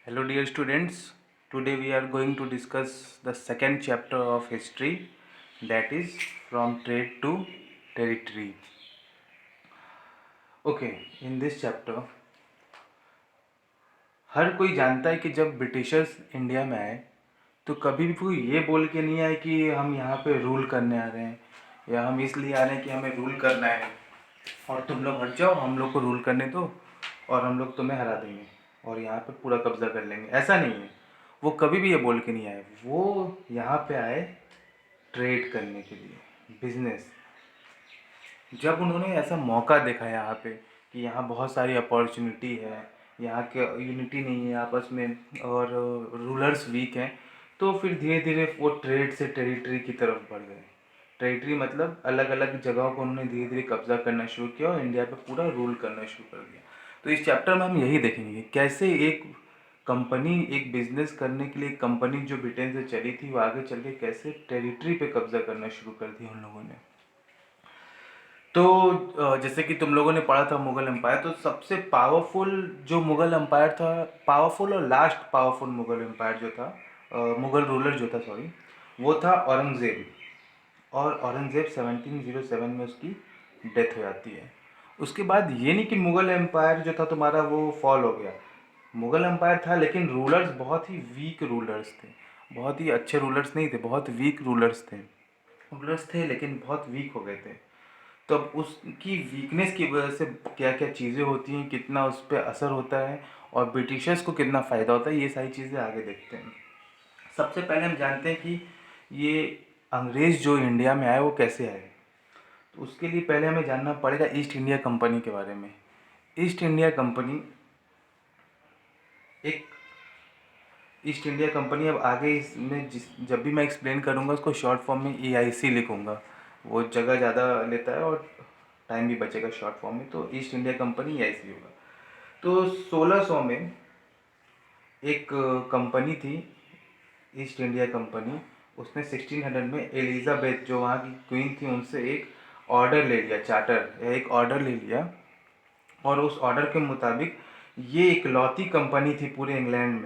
Hello, dear students. Today we are going to discuss the second chapter of history, that is from trade to territory. Okay, in this chapter, हर कोई जानता है कि जब Britishers India में आए तो कभी भी कोई ये बोल के नहीं आए कि हम यहाँ पे रूल करने आ रहे हैं या हम इसलिए आ रहे हैं कि हमें रूल करना है और तुम लोग हट जाओ, हम लोग को रूल करने दो और हम लोग तुम्हें हरा देंगे और यहाँ पे पूरा कब्जा कर लेंगे। ऐसा नहीं है। वो कभी भी ये बोल के नहीं आए। वो यहाँ पे आए ट्रेड करने के लिए, बिजनेस। जब उन्होंने ऐसा मौका देखा यहाँ पे कि यहाँ बहुत सारी अपॉर्चुनिटी है, यहाँ के यूनिटी नहीं है आपस में और रूलर्स वीक हैं, तो फिर धीरे धीरे वो ट्रेड से टेरिटरी की तरफ बढ़ गए। टेरिटरी मतलब अलग अलग जगहों को उन्होंने धीरे धीरे कब्जा करना शुरू किया और इंडिया पे पूरा रूल करना शुरू कर दिया। तो इस चैप्टर में हम यही देखेंगे कैसे एक कंपनी, एक बिजनेस करने के लिए कंपनी जो ब्रिटेन से चली थी, वो आगे चल के कैसे टेरिटरी पे कब्जा करना शुरू कर दिया उन लोगों ने। तो जैसे कि तुम लोगों ने पढ़ा था मुगल एम्पायर, तो सबसे पावरफुल जो मुगल एम्पायर था, पावरफुल और लास्ट पावरफुल मुगल एम्पायर जो था, मुगल रूलर जो था, सॉरी, वो था औरंगज़ेब। और औरंगज़ेब 1707 में उसकी डेथ हो जाती है। उसके बाद ये नहीं कि मुगल एम्पायर जो था तुम्हारा वो फॉल हो गया। मुगल एम्पायर था लेकिन रूलर्स बहुत ही वीक रूलर्स थे, बहुत ही अच्छे रूलर्स नहीं थे, बहुत वीक रूलर्स थे। रूलर्स थे लेकिन बहुत वीक हो गए थे। तो अब उसकी वीकनेस की वजह से क्या क्या चीज़ें होती हैं, कितना उस पर असर होता है और ब्रिटिशर्स को कितना फ़ायदा होता है, ये सारी चीज़ें आगे देखते हैं। सबसे पहले हम जानते हैं कि ये अंग्रेज़ जो इंडिया में आए वो कैसे आए। तो उसके लिए पहले हमें जानना पड़ेगा ईस्ट इंडिया कंपनी के बारे में। ईस्ट इंडिया कंपनी एक ईस्ट इंडिया कंपनी, अब आगे इसमें जब भी मैं एक्सप्लेन करूँगा उसको शॉर्ट फॉर्म में EIC लिखूँगा, वो जगह ज़्यादा लेता है और टाइम भी बचेगा शॉर्ट फॉर्म में, तो ईस्ट इंडिया कंपनी EIC होगा। तो 1600 में एक कंपनी थी, ईस्ट इंडिया कंपनी। उसने 1600 में एलिजाबेथ जो वहाँ की क्वीन थी उनसे एक ऑर्डर ले लिया, चार्टर या एक ऑर्डर ले लिया। और उस ऑर्डर के मुताबिक ये इकलौती कंपनी थी पूरे इंग्लैंड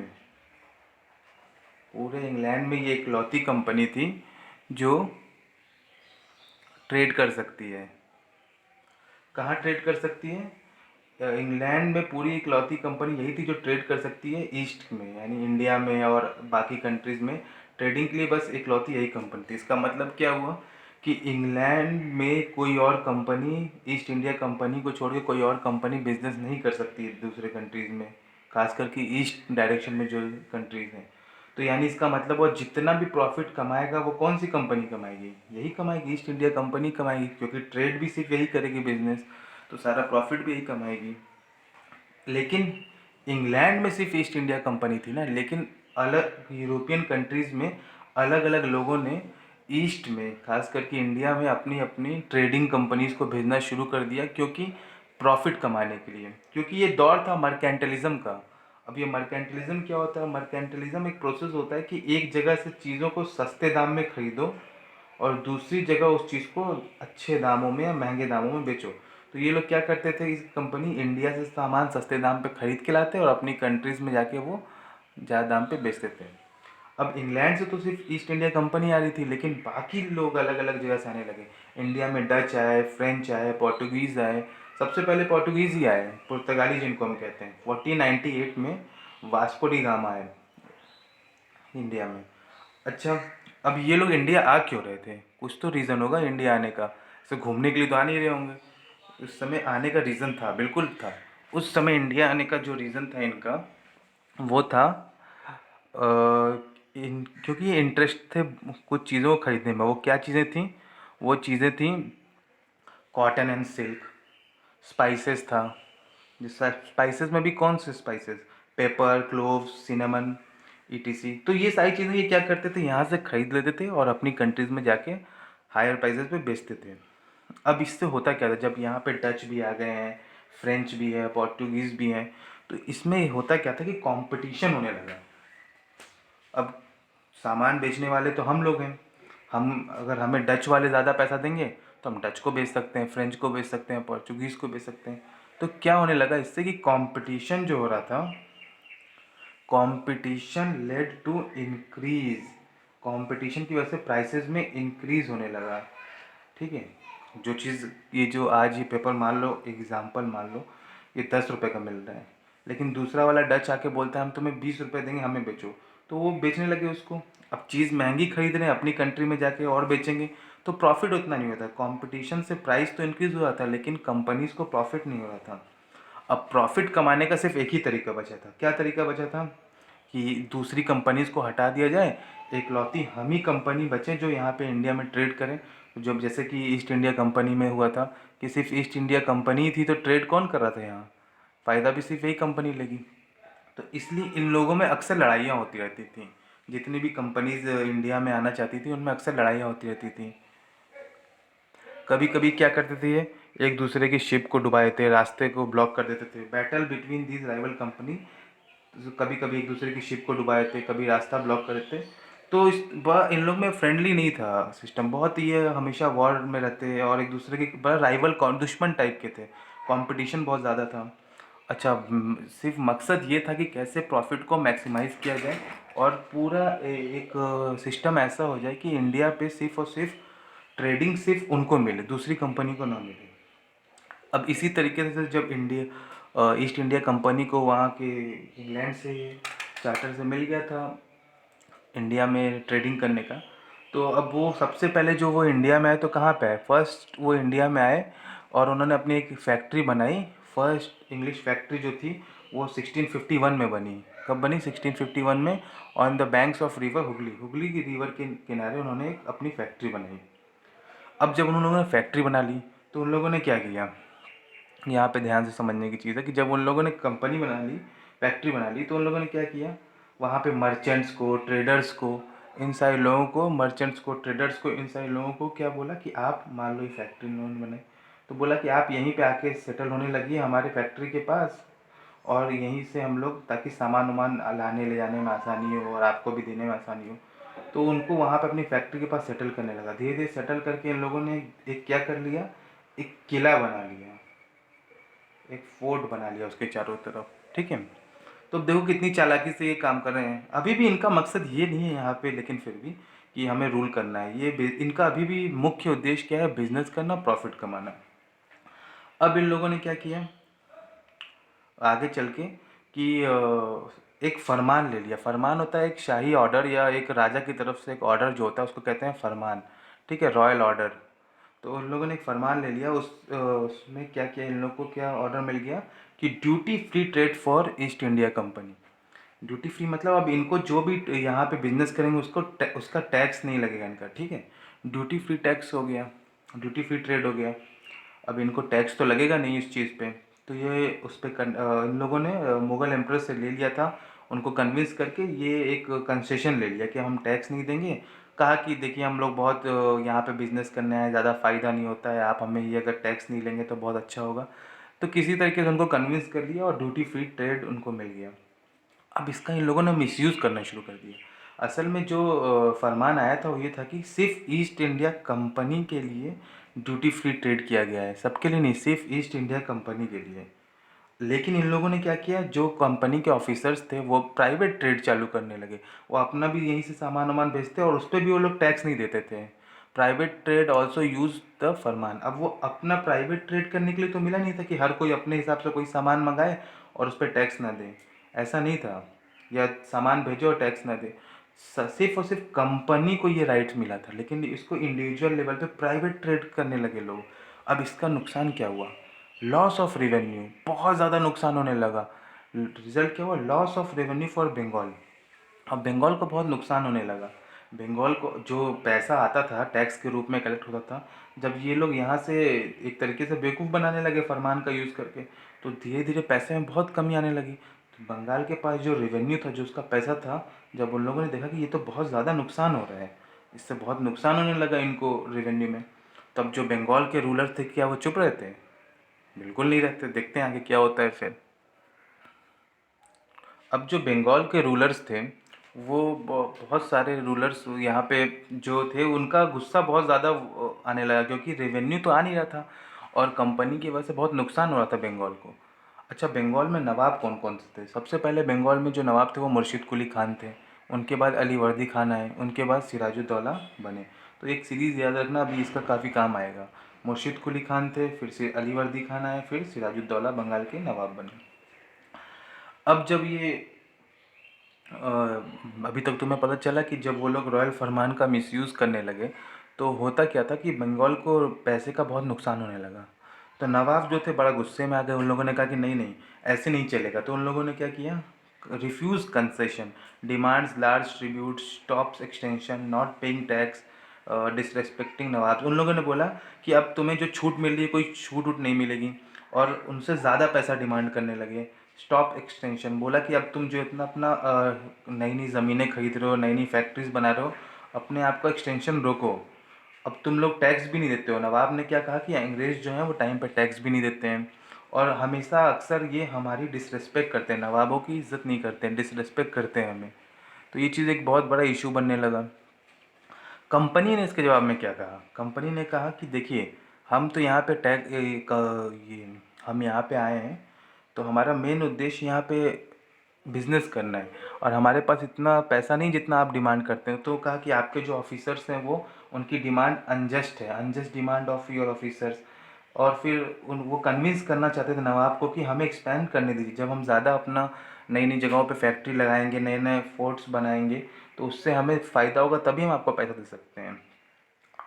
में, ये इकलौती कंपनी थी जो ट्रेड कर सकती है। कहाँ ट्रेड कर सकती है? इंग्लैंड में पूरी इकलौती कंपनी यही थी जो ट्रेड कर सकती है ईस्ट में, यानी इंडिया में और बाकी कंट्रीज़ में ट्रेडिंग के लिए बस इकलौती यही कंपनी थी। इसका मतलब क्या हुआ कि इंग्लैंड में कोई और कंपनी ईस्ट इंडिया कंपनी को छोड़ के कोई और कंपनी बिजनेस नहीं कर सकती दूसरे कंट्रीज़ में, खास करके ईस्ट डायरेक्शन में जो कंट्रीज़ हैं। तो यानी इसका मतलब वो जितना भी प्रॉफिट कमाएगा वो कौन सी कंपनी कमाएगी? यही कमाएगी, ईस्ट इंडिया कंपनी कमाएगी, क्योंकि ट्रेड भी सिर्फ यही करेगी बिजनेस, तो सारा प्रॉफिट भी यही कमाएगी। लेकिन इंग्लैंड में सिर्फ ईस्ट इंडिया कंपनी थी ना, लेकिन अलग यूरोपियन कंट्रीज़ में अलग अलग लोगों ने ईस्ट में, खास करके इंडिया में, अपनी अपनी ट्रेडिंग कंपनीज़ को भेजना शुरू कर दिया, क्योंकि प्रॉफिट कमाने के लिए, क्योंकि ये दौर था मर्केंटलिज्म का। अब ये मर्केंटलिज्म क्या होता है? मर्केंटलिज्म एक प्रोसेस होता है कि एक जगह से चीज़ों को सस्ते दाम में खरीदो और दूसरी जगह उस चीज़ को अच्छे दामों में या महंगे दामों में बेचो। तो ये लोग क्या करते थे, इस कंपनी इंडिया से सामान सस्ते दाम पे खरीद के लाते और अपनी कंट्रीज़ में जाके वो ज़्यादा दाम पे बेचते थे। अब इंग्लैंड से तो सिर्फ ईस्ट इंडिया कंपनी आ रही थी, लेकिन बाकी लोग अलग अलग जगह से आने लगे। इंडिया में डच आए, फ्रेंच आए, पोर्टुगीज़ आए। सबसे पहले पोर्टुगीज़ ही आए, पुर्तगाली जिनको हम कहते हैं। 1498 में वास्को डी गामा आए इंडिया में। अच्छा, अब ये लोग इंडिया आ क्यों रहे थे? कुछ तो रीज़न होगा इंडिया आने का, ऐसे घूमने के लिए तो आ नहीं रहे होंगे। उस समय आने का रीज़न था, बिल्कुल था। उस समय इंडिया आने का जो रीज़न था इनका, वो था क्योंकि ये इंटरेस्ट थे कुछ चीज़ों को खरीदने में। वो क्या चीज़ें थीं? वो चीज़ें थीं कॉटन एंड सिल्क, स्पाइसेस था। जिस स्पाइसेस में भी कौन से spices? Paper, cloves, cinnamon, ETC। तो ये सारी चीज़ें ये क्या करते थे, यहाँ से खरीद लेते थे और अपनी कंट्रीज़ में जाके हायर प्राइसेस पे बेचते थे। अब इससे होता क्या था, जब यहाँ पे डच भी आ गए हैं, फ्रेंच भी है, पोर्टुगीज़ भी हैं, तो इसमें होता क्या था कि कंपटीशन होने लगा। अब सामान बेचने वाले तो हम लोग हैं। हम, अगर हमें डच वाले ज़्यादा पैसा देंगे तो हम डच को बेच सकते हैं, फ्रेंच को बेच सकते हैं, पोर्चुगीज़ को बेच सकते हैं। तो क्या होने लगा इससे कि कंपटीशन जो हो रहा था, competition led to increase, competition की वजह से प्राइसेस में इंक्रीज होने लगा। ठीक है, जो चीज़ ये जो आज ये पेपर मान लो, एग्जांपल मान लो ये 10 रुपये का मिल रहा है, लेकिन दूसरा वाला डच आके बोलता है हम तुम्हें 20 रुपये देंगे, हमें बेचो, तो वो बेचने लगे उसको। अब चीज़ महंगी खरीद रहे हैं, अपनी कंट्री में जाके और बेचेंगे तो प्रॉफिट उतना नहीं होता। कंपटीशन से प्राइस तो इंक्रीज हो रहा था लेकिन कंपनीज को प्रॉफिट नहीं हो रहा था। अब प्रॉफिट कमाने का सिर्फ एक ही तरीका बचा था। क्या तरीका बचा था? कि दूसरी कंपनीज को हटा दिया जाए, एकलौती हम ही कंपनी बचे जो यहाँ पे इंडिया में ट्रेड करें। जो जैसे कि ईस्ट इंडिया कंपनी में हुआ था कि सिर्फ ईस्ट इंडिया कंपनी ही थी, तो ट्रेड कौन कर रहा था यहाँ? फ़ायदा भी सिर्फ यही कंपनी लेगी। तो इसलिए इन लोगों में अक्सर लड़ाइयाँ होती रहती थी। जितनी भी कंपनीज इंडिया में आना चाहती थी उनमें अक्सर लड़ाइयाँ होती रहती थी। कभी कभी क्या करते थे ये, एक दूसरे की शिप को डुबा देते, रास्ते को ब्लॉक कर देते थे। Battle between these rival company, कभी कभी एक दूसरे की शिप को डुबा देते, कभी रास्ता ब्लॉक कर देते। तो इन लोग में फ्रेंडली नहीं था सिस्टम, बहुत ये हमेशा वॉर में रहते और एक दूसरे के बड़ा राइवल दुश्मन टाइप के थे। कंपटीशन बहुत ज़्यादा था। अच्छा, सिर्फ मकसद ये था कि कैसे प्रॉफिट को मैक्सिमाइज़ किया जाए और पूरा एक सिस्टम ऐसा हो जाए कि इंडिया पे सिर्फ और सिर्फ ट्रेडिंग सिर्फ उनको मिले, दूसरी कंपनी को ना मिले। अब इसी तरीके से जब ईस्ट इंडिया कंपनी को वहाँ के इंग्लैंड से चार्टर से मिल गया था इंडिया में ट्रेडिंग करने का, तो अब वो सबसे पहले जो वो इंडिया में आए तो कहाँ पे आए? फर्स्ट वो इंडिया में आए और उन्होंने अपनी एक फैक्ट्री बनाई। फर्स्ट इंग्लिश फैक्ट्री जो थी वो 1651 में बनी। कब बनी? 1651 में, on the banks of river Hooghly, Hooghly की रिवर के किनारे उन्होंने एक अपनी फैक्ट्री बनाई। अब जब उन लोगों ने फैक्ट्री बना ली तो उन लोगों ने क्या किया, यहाँ पे ध्यान से समझने की चीज़ है कि जब उन लोगों ने कंपनी बना ली, फैक्ट्री बना ली, तो उन लोगों ने क्या किया, वहाँ पे मर्चेंट्स को, ट्रेडर्स को, इन सारे लोगों को, मर्चेंट्स को, ट्रेडर्स को, इन सारे लोगों को क्या बोला कि आप मान लो ये फैक्ट्री उन्होंने बनाई, तो बोला कि आप यहीं पे आके सेटल होने लगी हमारे फैक्ट्री के पास, और यहीं से हम लोग, ताकि सामान वामान लाने ले जाने में आसानी हो और आपको भी देने में आसानी हो। तो उनको वहाँ पे अपनी फैक्ट्री के पास सेटल करने लगा। धीरे धीरे सेटल करके इन लोगों ने एक क्या कर लिया, एक किला बना लिया, एक फोर्ट बना लिया उसके चारों तरफ। ठीक है, तो देखो कितनी चालाकी से ये काम कर रहे हैं। अभी भी इनका मकसद ये नहीं है यहाँ पे, लेकिन फिर भी कि हमें रूल करना है, ये इनका अभी भी मुख्य उद्देश्य क्या है? बिजनेस करना, प्रॉफिट कमाना। अब इन लोगों ने क्या किया आगे चल के कि एक फरमान ले लिया। फरमान होता है एक शाही ऑर्डर या एक राजा की तरफ से एक ऑर्डर जो होता है उसको कहते हैं फरमान। ठीक है, रॉयल ऑर्डर। तो उन लोगों ने एक फरमान ले लिया। उसमें क्या किया, इन लोगों को क्या ऑर्डर मिल गया कि duty free trade for east India company. Duty free मतलब अब इनको जो भी यहाँ पे बिजनेस करेंगे उसको उसका टैक्स नहीं लगेगा इनका। ठीक है, ड्यूटी फ्री टैक्स हो गया, ड्यूटी फ्री ट्रेड हो गया। अब इनको टैक्स तो लगेगा नहीं इस चीज़ पे, तो ये उस पर इन लोगों ने मुग़ल एम्परर से ले लिया था, उनको कन्विंस करके ये एक कंसेशन ले लिया कि हम टैक्स नहीं देंगे। कहा कि देखिए हम लोग बहुत यहाँ पे बिज़नेस करने आए, ज़्यादा फ़ायदा नहीं होता है, आप हमें ये अगर टैक्स नहीं लेंगे तो बहुत अच्छा होगा। तो किसी तरीके से उनको कन्विंस कर लिया और ड्यूटी फ्री ट्रेड उनको मिल गया। अब इसका इन लोगों ने मिसयूज़ करना शुरू कर दिया। असल में जो फरमान आया था वो ये था कि सिर्फ ईस्ट इंडिया कंपनी के लिए ड्यूटी फ्री ट्रेड किया गया है, सबके लिए नहीं, सिर्फ ईस्ट इंडिया कंपनी के लिए। लेकिन इन लोगों ने क्या किया, जो कंपनी के ऑफिसर्स थे वो प्राइवेट ट्रेड चालू करने लगे। वो अपना भी यहीं से सामान वामान बेचते और उस पर भी वो लोग टैक्स नहीं देते थे। Private trade also use the फरमान। अब वो अपना प्राइवेट ट्रेड करने के लिए तो मिला नहीं था कि हर कोई अपने हिसाब से कोई सामान मंगाए और उस पर टैक्स ना दे, ऐसा नहीं था, या सामान भेजो और टैक्स ना दे। सिर्फ और सिर्फ कंपनी को ये राइट्स मिला था, लेकिन इसको इंडिविजुअल लेवल पे प्राइवेट ट्रेड करने लगे लोग। अब इसका नुकसान क्या हुआ? लॉस ऑफ रेवेन्यू, बहुत ज़्यादा नुकसान होने लगा। रिजल्ट क्या हुआ? Loss of revenue for Bengal. अब बंगाल को बहुत नुकसान होने लगा। बंगाल को जो पैसा आता था टैक्स के रूप में कलेक्ट होता था, जब ये लोग यहाँ से एक तरीके से बेवकूफ़ बनाने लगे फरमान का यूज़ करके, तो धीरे धीरे पैसे में बहुत कमी आने लगी। तो बंगाल के पास जो रेवेन्यू था, जो उसका पैसा था, जब उन लोगों ने देखा कि ये तो बहुत ज़्यादा नुकसान हो रहा है, इससे बहुत नुकसान होने लगा इनको रेवेन्यू में, तब जो बंगाल के रूलर थे क्या वो चुप रहते? बिल्कुल नहीं रहते। देखते हैं आगे क्या होता है फिर। अब जो बंगाल के रूलर्स थे वो बहुत सारे रूलर्स यहाँ पे जो थे उनका गुस्सा बहुत ज़्यादा आने लगा, क्योंकि रेवेन्यू तो आ नहीं रहा था और कंपनी की वजह से बहुत नुकसान हो रहा था बंगाल को। अच्छा, बंगाल में नवाब कौन कौन से थे? सबसे पहले बंगाल में जो नवाब थे वो मुर्शिद कुली खान थे। उनके बाद अली वर्दी खान आए, उनके बाद सिराजुद्दौला बने। तो एक सीरीज़ याद रखना, अभी इसका काफ़ी काम आएगा। मुर्शिद कुली खान थे, फिर से अली वर्दी खान आए, फिर सिराजुद्दौला बंगाल के नवाब बने। अब जब ये अभी तक तुम्हें पता चला कि जब वो लोग रॉयल फरमान का मिसयूज़ करने लगे, तो होता क्या था कि बंगाल को पैसे का बहुत नुकसान होने लगा। तो नवाब जो थे बड़ा गुस्से में आ गए। उन लोगों ने कहा कि नहीं नहीं, ऐसे नहीं चलेगा। तो उन लोगों ने क्या किया, refuse concession, demands large tribute, stops extension, not paying tax, disrespecting नवाब। उन लोगों ने बोला कि अब तुम्हें जो छूट मिल रही है कोई छूट वूट नहीं मिलेगी, और उनसे ज़्यादा पैसा डिमांड करने लगे। स्टॉप एक्सटेंशन, बोला कि अब तुम जो इतना अपना नई नई ज़मीनें खरीद रहे हो, नई नई फैक्ट्रीज बना रहे हो, अपने आप का एक्सटेंशन रोको। अब तुम लोग टैक्स भी नहीं देते हो। नवाब ने क्या कहा कि अंग्रेज़ जो हैं वो टाइम पे टैक्स भी नहीं देते हैं, और हमेशा अक्सर ये हमारी डिसरिस्पेक्ट करते हैं, नवाबों की इज़्ज़त नहीं करते हैं, डिसरिस्पेक्ट करते हैं हमें। तो ये चीज़ एक बहुत बड़ा इशू बनने लगा। कंपनी ने इसके जवाब में क्या कहा, कंपनी ने कहा कि देखिए, हम तो यहाँ पे ये हम यहाँ पे आए हैं, तो हमारा मेन उद्देश्य यहाँ पे बिजनेस करना है, और हमारे पास इतना पैसा नहीं जितना आप डिमांड करते हैं। तो कहा कि आपके जो ऑफिसर्स हैं वो, उनकी डिमांड अनजस्ट है, unjust demand of your officers. और फिर उन वो कन्विंस करना चाहते थे नवाब को कि हमें एक्सपैंड करने दीजिए। जब हम ज़्यादा अपना नई नई जगहों पे फैक्ट्री लगाएंगे, नए नए फोर्ट्स बनाएंगे, तो उससे हमें फ़ायदा होगा, तभी हम आपको पैसा दे सकते हैं।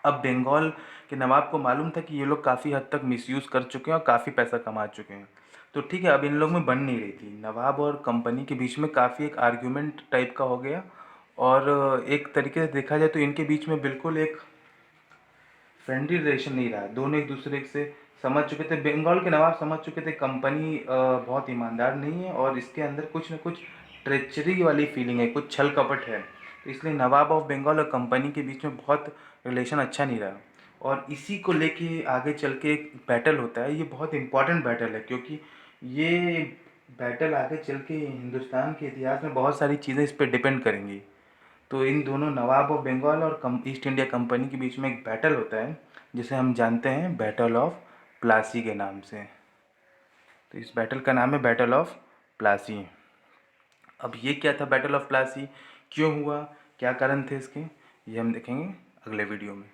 अब बंगाल के नवाब को मालूम था कि ये लोग काफ़ी हद तक मिसयूज़ कर चुके हैं और काफ़ी पैसा कमा चुके हैं। तो ठीक है, अब इन लोग में बन नहीं रही थी, नवाब और कंपनी के बीच में काफ़ी एक आर्ग्यूमेंट टाइप का हो गया। और एक तरीके से देखा जाए तो इनके बीच में बिल्कुल एक फ्रेंडली रिलेशन नहीं रहा। दोनों एक दूसरे से समझ चुके थे, बंगाल के नवाब समझ चुके थे कंपनी बहुत ईमानदार नहीं है, और इसके अंदर कुछ न कुछ ट्रेचरी वाली फीलिंग है, कुछ छल कपट है। तो इसलिए नवाब ऑफ बंगाल और कंपनी के बीच में बहुत रिलेशन अच्छा नहीं रहा। और इसी को लेके आगे चल के एक बैटल होता है, ये बहुत इंपॉर्टेंट बैटल है, क्योंकि ये बैटल आगे चल के हिंदुस्तान के इतिहास में बहुत सारी चीज़ें इस पर डिपेंड करेंगी। तो इन दोनों नवाब ऑफ बंगाल और ईस्ट इंडिया कंपनी के बीच में एक बैटल होता है, जिसे हम जानते हैं बैटल ऑफ प्लासी के नाम से। तो इस बैटल का नाम है बैटल ऑफ प्लासी। अब ये क्या था बैटल ऑफ प्लासी, क्यों हुआ, क्या कारण थे इसके, ये हम देखेंगे अगले वीडियो में।